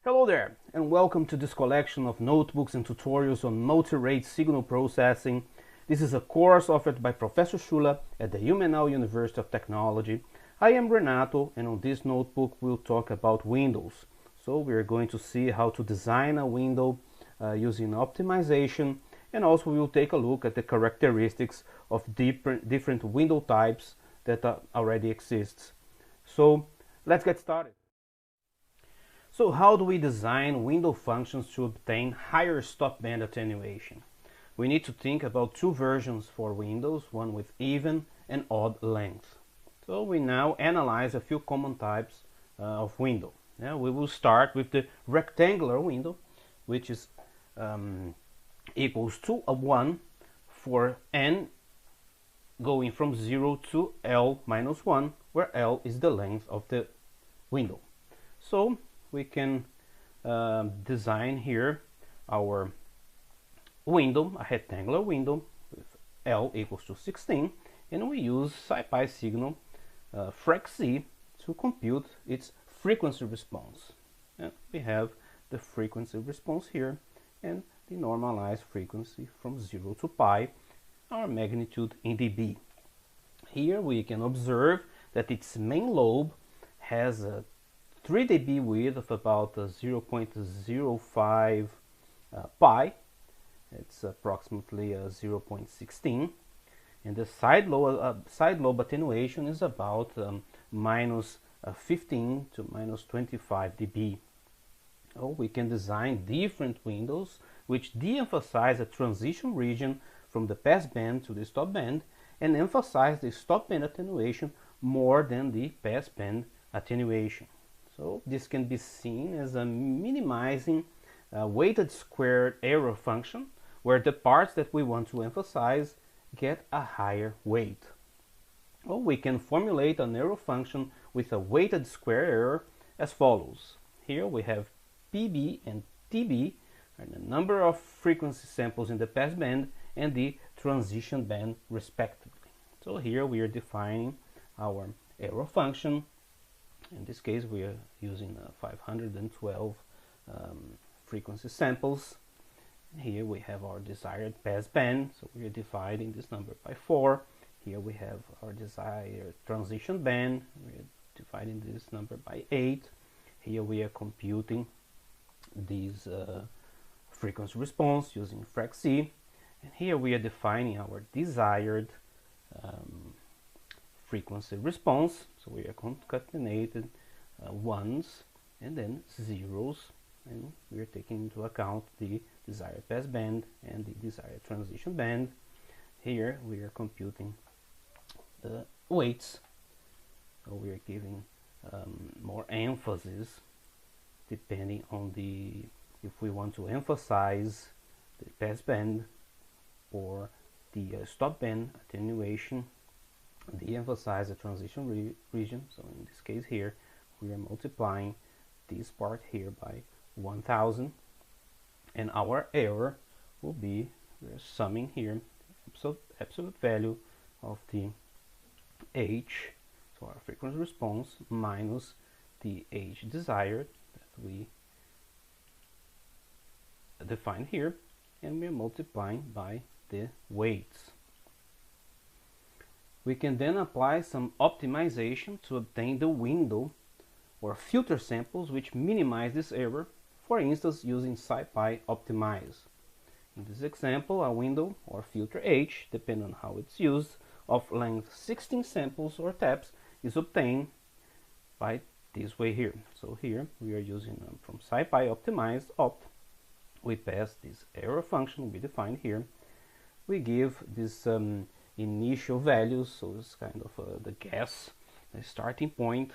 Hello there, and welcome to this collection of notebooks and tutorials on multi-rate signal processing. This is a course offered by Professor Schuller at the UMNL University of Technology. I am Renato, and on this notebook we'll talk about windows. So we're going to see how to design a window using optimization, and also we'll take a look at the characteristics of different window types that already exist. So let's get started. So how do we design window functions to obtain higher stop band attenuation? We need to think about two versions for windows, one with even and odd length. So we now analyze a few common types of window. We will start with the rectangular window, which is equals to a 1 for n going from 0 to L minus 1, where L is the length of the window. So we can design here our window, a rectangular window with L equals to 16, and we use SciPy signal frec to compute its frequency response. And we have the frequency response here and the normalized frequency from 0 to pi, our magnitude in dB. Here we can observe that its main lobe has a 3 dB width of about 0.05 pi. It's approximately 0.16, and the side lobe attenuation is about minus 15 to minus 25 dB. We can design different windows which de-emphasize a transition region from the passband to the stop band and emphasize the stop band attenuation more than the passband attenuation. So this can be seen as a minimizing weighted squared error function, where the parts that we want to emphasize get a higher weight. We can formulate an error function with a weighted square error as follows. Here we have PB and TB, and the number of frequency samples in the passband and the transition band respectively. So here we are defining our error function. In this case we are using 512 frequency samples. Here we have our desired passband, so we are dividing this number by 4. Here we have our desired transition band, we are dividing this number by 8. Here we are computing these frequency response using frec, and here we are defining our desired frequency response. So we are concatenated ones and then zeros, and we are taking into account the desired passband and the desired transition band. Here we are computing the weights, so we are giving more emphasis depending on if we want to emphasize the passband or the stop band attenuation, de-emphasize the transition region. So in this case here we are multiplying this part here by 1000, and our error will be, we're summing here absolute value of the H, so our frequency response, minus the H desired that we define here, and we're multiplying by the weights. We can then apply some optimization to obtain the window or filter samples which minimize this error, for instance using SciPy optimize. In this example, a window or filter H, depending on how it's used, of length 16 samples or taps is obtained by this way here. So here we are using from SciPy optimize opt, we pass this error function we defined here, we give this initial values, so it's kind of the guess, the starting point,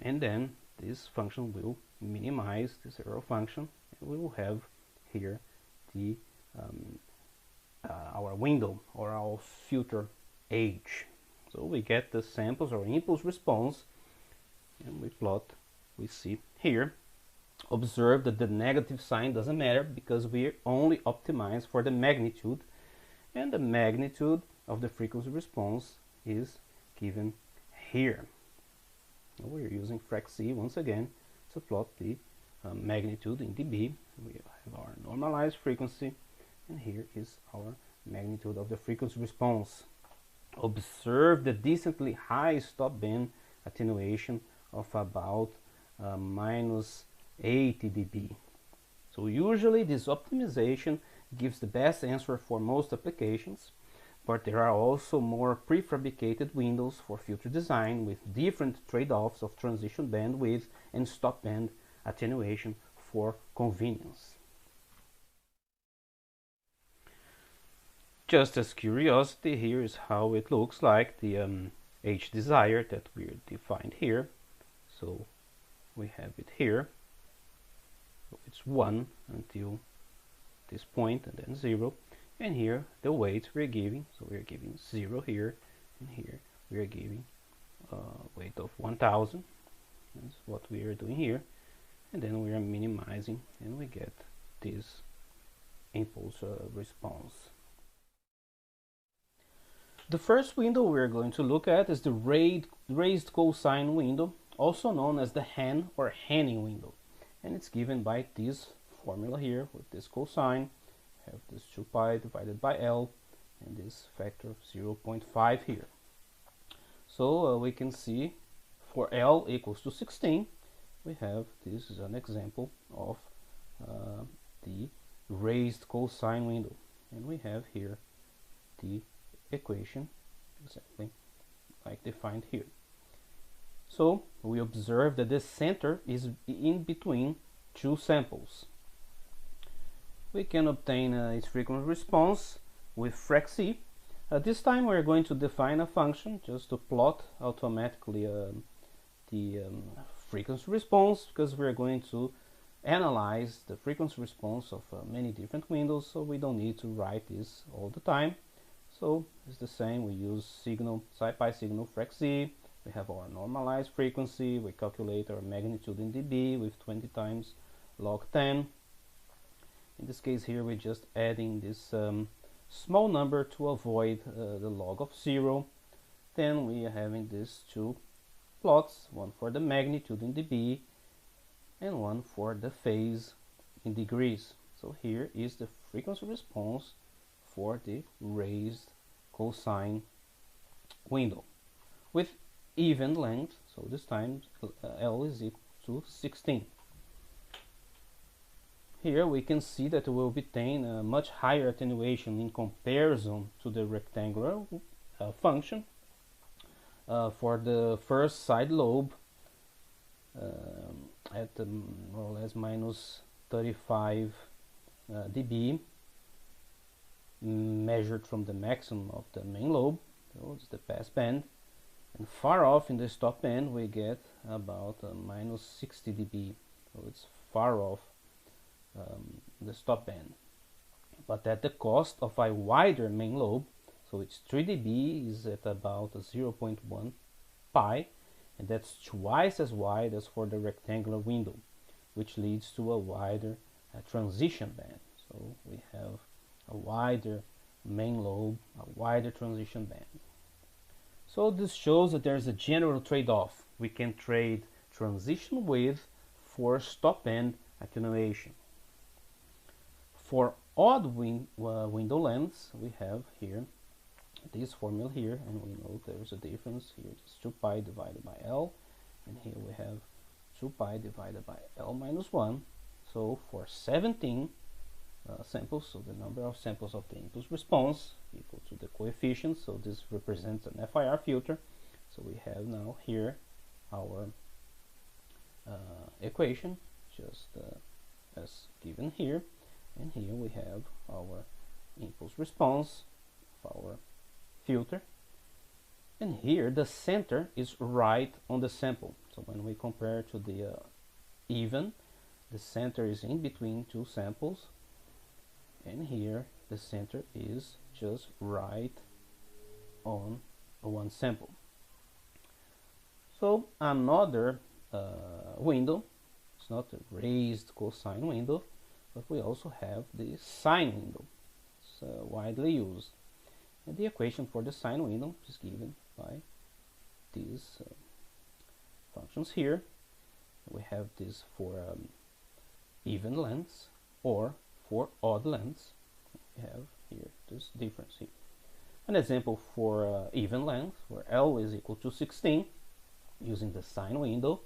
and then this function will minimize this error function, and we will have here the our window or our filter H. So we get the samples or impulse response, and we plot, we see here. Observe that the negative sign doesn't matter because we only optimize for the magnitude, and the magnitude of the frequency response is given here. We're using frec once again to plot the magnitude in dB. We have our normalized frequency, and here is our magnitude of the frequency response. Observe the decently high stop band attenuation of about minus 80 dB. So usually this optimization gives the best answer for most applications, but there are also more prefabricated windows for filter design with different trade-offs of transition bandwidth and stop band attenuation for convenience. Just as curiosity, here is how it looks like, the H desired that we defined here. So we have it here. So it's 1 until this point and then 0. And here the weight we're giving. So we're giving 0 here, and here we are giving a weight of 1000. That's what we are doing here. And then we are minimizing, and we get this impulse response. The first window we're going to look at is the raised cosine window, also known as the Hahn or Hanning window. And it's given by this formula here with this cosine. Have this 2 pi divided by L and this factor of 0.5 here. So we can see for L equals to 16, we have this is an example of the raised cosine window. And we have here the equation exactly like defined here. So we observe that the center is in between two samples. We can obtain its frequency response with frac this time we're going to define a function just to plot automatically the frequency response, because we're going to analyze the frequency response of many different windows, so we don't need to write this all the time. So it's the same, we use signal, SciPy signal frac. We have our normalized frequency, we calculate our magnitude in dB with 20 times log 10. In this case here we're just adding this small number to avoid the log of 0. Then we are having these two plots, one for the magnitude in dB and one for the phase in degrees. So here is the frequency response for the raised cosine window with even length. So this time L is equal to 16. Here we can see that we will obtain a much higher attenuation in comparison to the rectangular function for the first side lobe at more or less minus 35 dB measured from the maximum of the main lobe. So it's the pass band, and far off in the stop band we get about minus 60 dB. So it's far off the stop band, but at the cost of a wider main lobe. So it's 3 dB is at about 0.1 pi, and that's twice as wide as for the rectangular window, which leads to a wider transition band. So we have a wider main lobe, a wider transition band. So this shows that there's a general trade-off. We can trade transition width for stop band attenuation. For odd window lengths, we have here this formula here, and we know there's a difference here. It's 2 pi divided by L, and here we have 2 pi divided by L minus 1. So for 17 samples, so the number of samples of the impulse response equal to the coefficient, so this represents an FIR filter. So we have now here our equation just as given here, and here we have our impulse response of our filter, and here the center is right on the sample. So when we compare to the even, the center is in between two samples, and here the center is just right on one sample. So another window, it's not a raised cosine window, but we also have the sine window. It's widely used, and the equation for the sine window is given by these functions here. We have this for even lengths or for odd lengths. We have here this difference here. An example for even length, where L is equal to 16, using the sine window,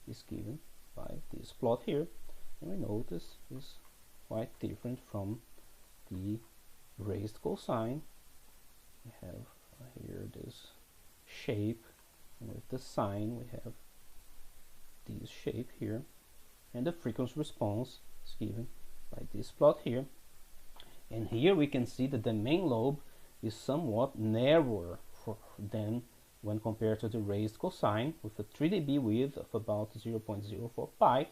is given by this plot here. And we notice is quite different from the raised cosine. We have here this shape, and with the sine we have this shape here, and the frequency response is given by this plot here. And here we can see that the main lobe is somewhat narrower than when compared to the raised cosine, with a 3 dB width of about 0.04 pi,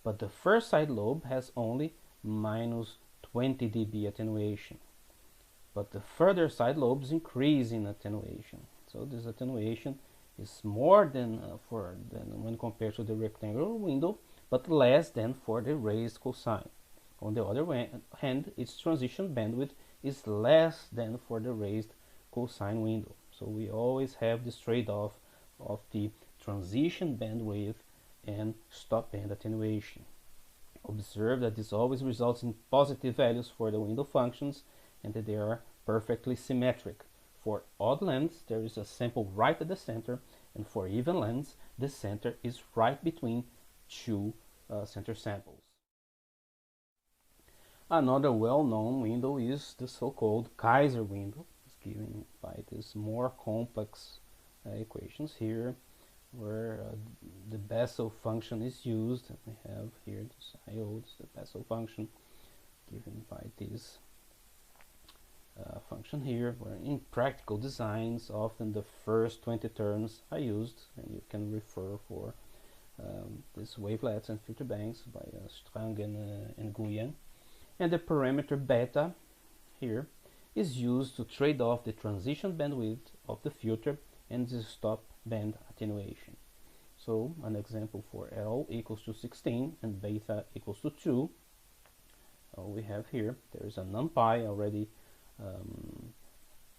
but the first side lobe has only minus 20 dB attenuation. But the further side lobes increase in attenuation. So this attenuation is more than when compared to the rectangular window, but less than for the raised cosine. On the other hand, its transition bandwidth is less than for the raised cosine window. So we always have this trade-off of the transition bandwidth and stop band attenuation. Observe that this always results in positive values for the window functions and that they are perfectly symmetric. For odd lengths, there is a sample right at the center, and for even lengths, the center is right between two center samples. Another well-known window is the so-called Kaiser window. It's given by these more complex equations here, where the Bessel function is used. And we have here this IO, the Bessel function, given by this function here, where in practical designs often the first 20 terms are used, and you can refer for these wavelets and filter banks by Strang and Nguyen. And the parameter beta here is used to trade off the transition bandwidth of the filter and the stop band attenuation. So an example for L equals to 16 and beta equals to 2. We have here, there is a numpy already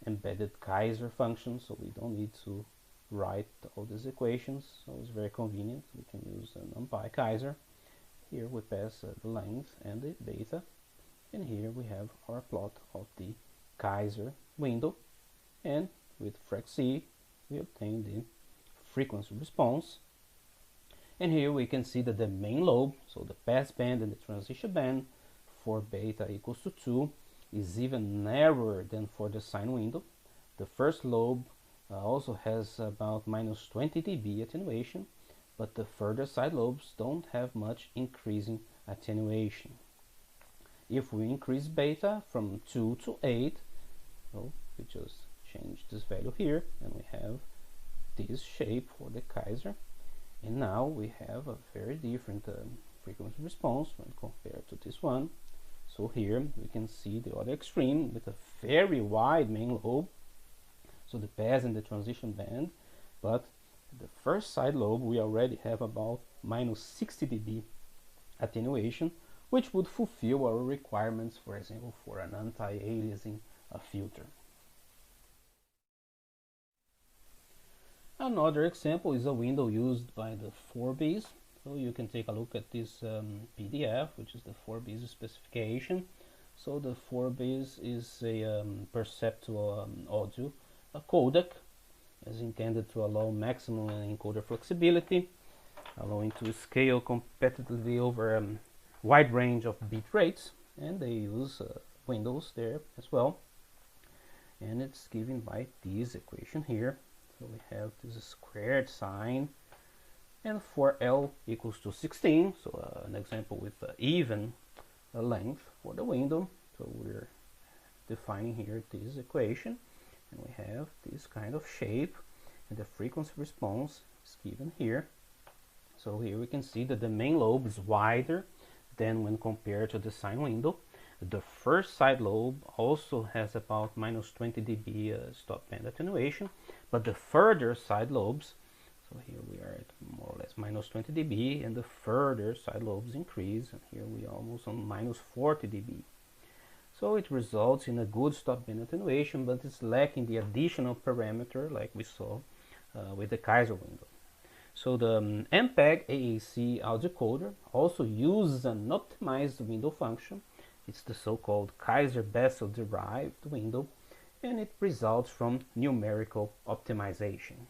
embedded Kaiser function, so we don't need to write all these equations, so it's very convenient. We can use a numpy Kaiser. Here we pass the length and the beta, and here we have our plot of the Kaiser window, and with frac C we obtain the frequency response. And here we can see that the main lobe, so the pass band and the transition band for beta equals to 2, is even narrower than for the sine window. The first lobe also has about minus 20 dB attenuation, but the further side lobes don't have much increasing attenuation. If we increase beta from 2 to 8, so we just change this value here, and we have this shape for the Kaiser. And now we have a very different frequency response when compared to this one. So here we can see the other extreme with a very wide main lobe, so the pass and the transition band, but the first side lobe we already have about minus 60 dB attenuation, which would fulfill our requirements, for example, for an anti-aliasing filter. Another example is a window used by the Vorbis. So you can take a look at this PDF, which is the Vorbis specification. So the Vorbis is a perceptual audio codec, is intended to allow maximum encoder flexibility, allowing to scale competitively over a wide range of bit rates, and they use windows there as well. And it's given by this equation here. So we have this squared sine, and for L equals to 16, so an example with even length for the window. So we're defining here this equation, and we have this kind of shape, and the frequency response is given here. So here we can see that the main lobe is wider than when compared to the sine window. The first side lobe also has about minus 20 dB stop band attenuation, but the further side lobes, so here we are at more or less minus 20 dB, and the further side lobes increase, and here we are almost on minus 40 dB. So it results in a good stop band attenuation, but it's lacking the additional parameter like we saw with the Kaiser window. So the MPEG AAC audio decoder also uses an optimized window function. It's the so-called Kaiser-Bessel derived window, and it results from numerical optimization.